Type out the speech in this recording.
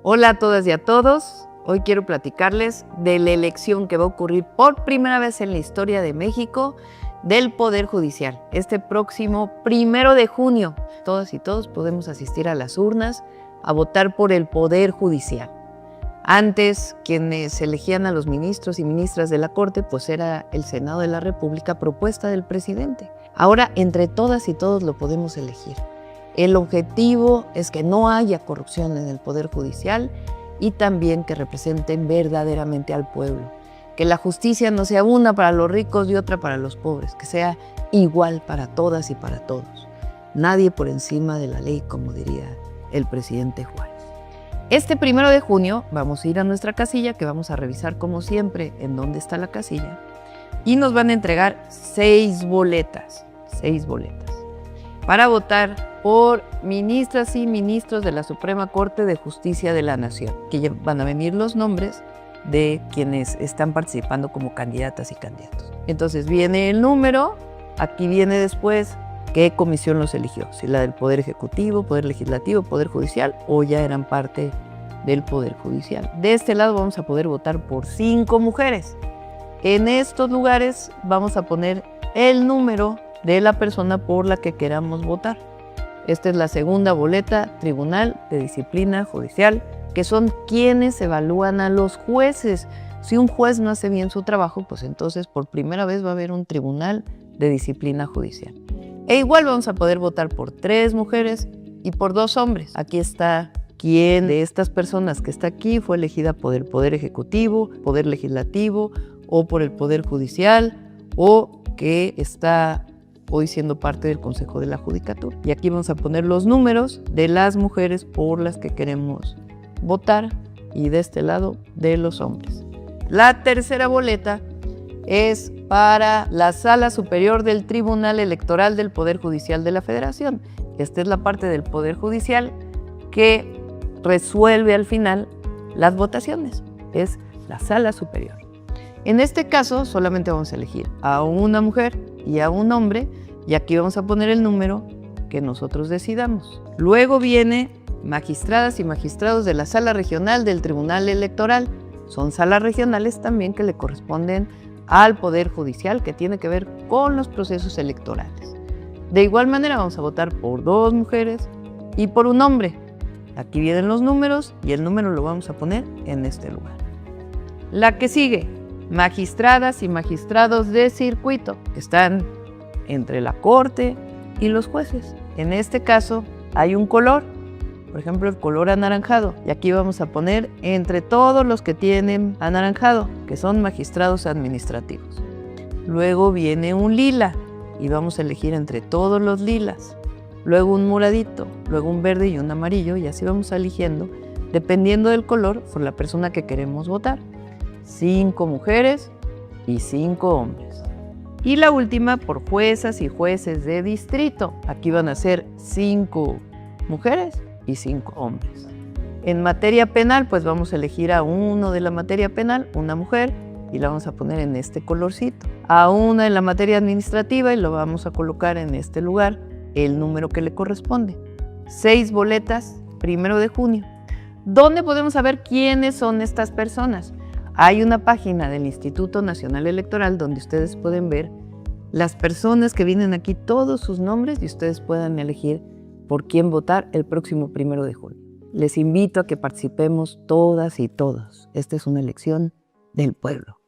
Hola a todas y a todos. Hoy quiero platicarles de la elección que va a ocurrir por primera vez en la historia de México del Poder Judicial. Este próximo 1 de junio, todas y todos podemos asistir a las urnas a votar por el Poder Judicial. Antes, quienes elegían a los ministros y ministras de la Corte, pues era el Senado de la República, propuesta del presidente. Ahora, entre todas y todos lo podemos elegir. El objetivo es que no haya corrupción en el Poder Judicial y también que representen verdaderamente al pueblo. Que la justicia no sea una para los ricos y otra para los pobres, que sea igual para todas y para todos. Nadie por encima de la ley, como diría el presidente Juárez. Este 1 de junio vamos a ir a nuestra casilla, que vamos a revisar como siempre en dónde está la casilla, y nos van a entregar 6 boletas, para votar por ministras y ministros de la Suprema Corte de Justicia de la Nación. Aquí van a venir los nombres de quienes están participando como candidatas y candidatos. Entonces viene el número, aquí viene después qué comisión los eligió, si la del Poder Ejecutivo, Poder Legislativo, Poder Judicial, o ya eran parte del Poder Judicial. De este lado vamos a poder votar por 5 mujeres. En estos lugares vamos a poner el número de la persona por la que queramos votar. Esta es la segunda boleta, Tribunal de Disciplina Judicial, que son quienes evalúan a los jueces. Si un juez no hace bien su trabajo, pues entonces por primera vez va a haber un Tribunal de Disciplina Judicial. E igual vamos a poder votar por 3 mujeres y por 2 hombres. Aquí está quién de estas personas que está aquí fue elegida por el Poder Ejecutivo, Poder Legislativo o por el Poder Judicial, o que está hoy siendo parte del Consejo de la Judicatura. Y aquí vamos a poner los números de las mujeres por las que queremos votar y de este lado de los hombres. La tercera boleta es para la Sala Superior del Tribunal Electoral del Poder Judicial de la Federación. Esta es la parte del Poder Judicial que resuelve al final las votaciones. Es la Sala Superior. En este caso solamente vamos a elegir a una mujer y a un hombre, y aquí vamos a poner el número que nosotros decidamos. Luego viene magistradas y magistrados de la Sala Regional del Tribunal Electoral. Son salas regionales también que le corresponden al Poder Judicial, que tiene que ver con los procesos electorales. De igual manera vamos a votar por 2 mujeres y por un hombre. Aquí vienen los números y el número lo vamos a poner en este lugar. La que sigue, magistradas y magistrados de circuito, que están entre la Corte y los jueces. En este caso hay un color, por ejemplo el color anaranjado, y aquí vamos a poner entre todos los que tienen anaranjado, que son magistrados administrativos. Luego viene un lila y vamos a elegir entre todos los lilas. Luego un moradito, luego un verde y un amarillo, y así vamos eligiendo dependiendo del color por la persona que queremos votar. 5 mujeres y 5 hombres. Y la última por juezas y jueces de distrito. Aquí van a ser 5 mujeres y 5 hombres. En materia penal, pues vamos a elegir a uno de la materia penal, una mujer, y la vamos a poner en este colorcito. A una en la materia administrativa y lo vamos a colocar en este lugar, el número que le corresponde. 6 boletas, 1 de junio. ¿Dónde podemos saber quiénes son estas personas? Hay una página del Instituto Nacional Electoral donde ustedes pueden ver las personas que vienen aquí, todos sus nombres, y ustedes puedan elegir por quién votar el próximo 1 de junio. Les invito a que participemos todas y todos. Esta es una elección del pueblo.